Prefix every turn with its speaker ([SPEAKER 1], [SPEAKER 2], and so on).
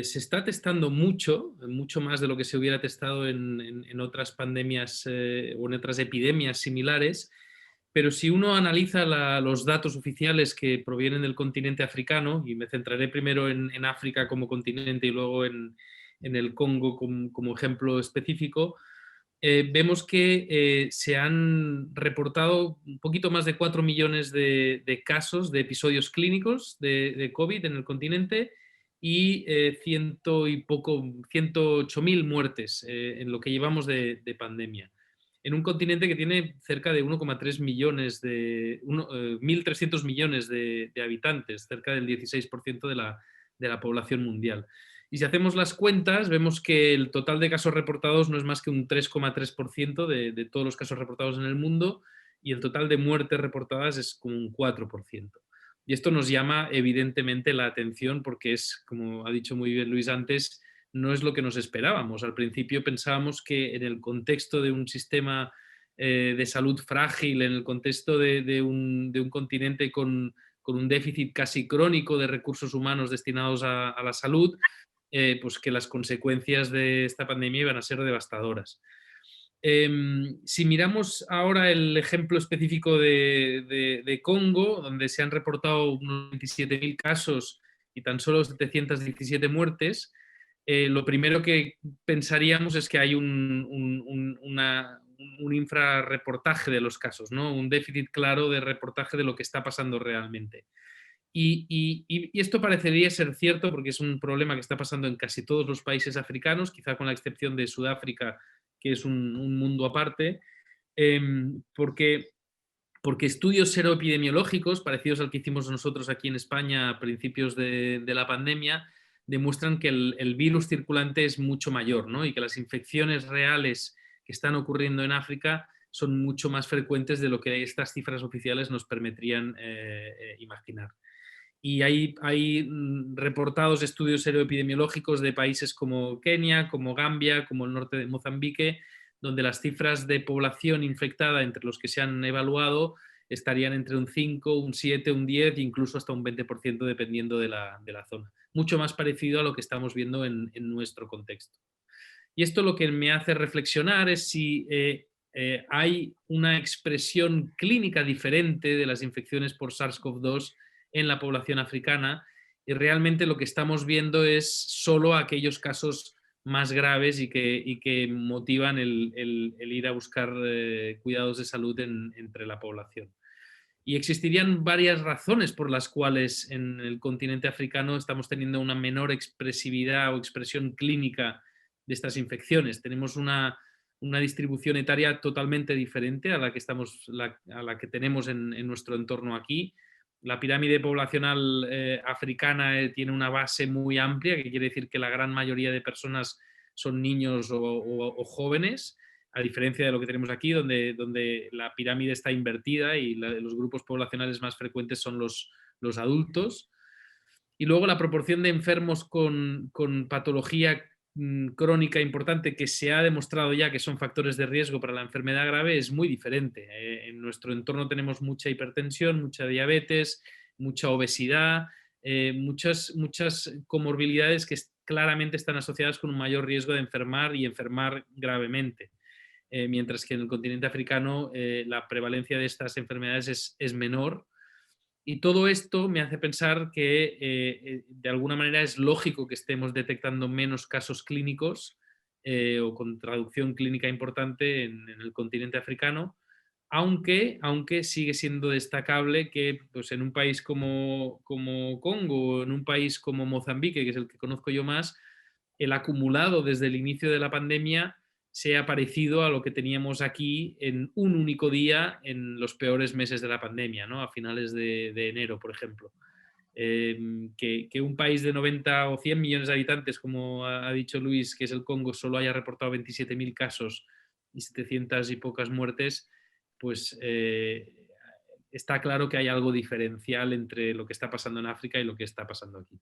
[SPEAKER 1] se está testando mucho, mucho más de lo que se hubiera testado en otras pandemias o en otras epidemias similares, pero si uno analiza los datos oficiales que provienen del continente africano, y me centraré primero en África como continente y luego en el Congo como ejemplo específico, vemos que se han reportado un poquito más de 4 millones de casos, de episodios clínicos de COVID en el continente y 108.000 muertes en lo que llevamos de pandemia. En un continente que tiene cerca de 1,3 millones 1.300 millones de habitantes, cerca del 16% de la población mundial. Y si hacemos las cuentas, vemos que el total de casos reportados no es más que un 3,3% de todos los casos reportados en el mundo y el total de muertes reportadas es como un 4%. Y esto nos llama evidentemente la atención porque es, como ha dicho muy bien Luis antes, no es lo que nos esperábamos. Al principio pensábamos que en el contexto de un sistema de salud frágil, en el contexto de un continente con un déficit casi crónico de recursos humanos destinados a la salud, pues que las consecuencias de esta pandemia iban a ser devastadoras. Si miramos ahora el ejemplo específico de Congo, donde se han reportado unos 27.000 casos y tan solo 717 muertes, lo primero que pensaríamos es que hay un infrarreportaje de los casos, ¿no? Un déficit claro de reportaje de lo que está pasando realmente. Y esto parecería ser cierto porque es un problema que está pasando en casi todos los países africanos, quizá con la excepción de Sudáfrica, que es un mundo aparte, eh, porque, porque estudios seroepidemiológicos, parecidos al que hicimos nosotros aquí en España a principios de la pandemia, demuestran que el virus circulante es mucho mayor, ¿no? Y que las infecciones reales que están ocurriendo en África son mucho más frecuentes de lo que estas cifras oficiales nos permitirían imaginar. Y hay reportados estudios seroepidemiológicos de países como Kenia, como Gambia, como el norte de Mozambique, donde las cifras de población infectada entre los que se han evaluado estarían entre un 5, un 7, un 10, incluso hasta un 20% dependiendo de la zona. Mucho más parecido a lo que estamos viendo en nuestro contexto. Y esto lo que me hace reflexionar es si hay una expresión clínica diferente de las infecciones por SARS-CoV-2 en la población africana y realmente lo que estamos viendo es solo aquellos casos más graves y que motivan el ir a buscar cuidados de salud entre la población. Y existirían varias razones por las cuales en el continente africano estamos teniendo una menor expresividad o expresión clínica de estas infecciones. Tenemos una distribución etaria totalmente diferente a la que, a la que tenemos en nuestro entorno aquí. La pirámide poblacional africana tiene una base muy amplia, que quiere decir que la gran mayoría de personas son niños o jóvenes, a diferencia de lo que tenemos aquí, donde la pirámide está invertida y los grupos poblacionales más frecuentes son los adultos. Y luego la proporción de enfermos con patología crónica importante que se ha demostrado ya que son factores de riesgo para la enfermedad grave es muy diferente. En nuestro entorno tenemos mucha hipertensión, mucha diabetes, mucha obesidad, muchas comorbilidades que claramente están asociadas con un mayor riesgo de enfermar y enfermar gravemente. Mientras que en el continente africano la prevalencia de estas enfermedades es menor. Y todo esto me hace pensar que de alguna manera es lógico que estemos detectando menos casos clínicos o con traducción clínica importante en el continente africano, aunque sigue siendo destacable que pues, en un país como Congo o en un país como Mozambique, que es el que conozco yo más, el acumulado desde el inicio de la pandemia sea parecido a lo que teníamos aquí en un único día en los peores meses de la pandemia, ¿no? A finales de enero, por ejemplo. Que un país de 90 o 100 millones de habitantes, como ha dicho Luis, que es el Congo, solo haya reportado 27.000 casos y 700 y pocas muertes, pues está claro que hay algo diferencial entre lo que está pasando en África y lo que está pasando aquí.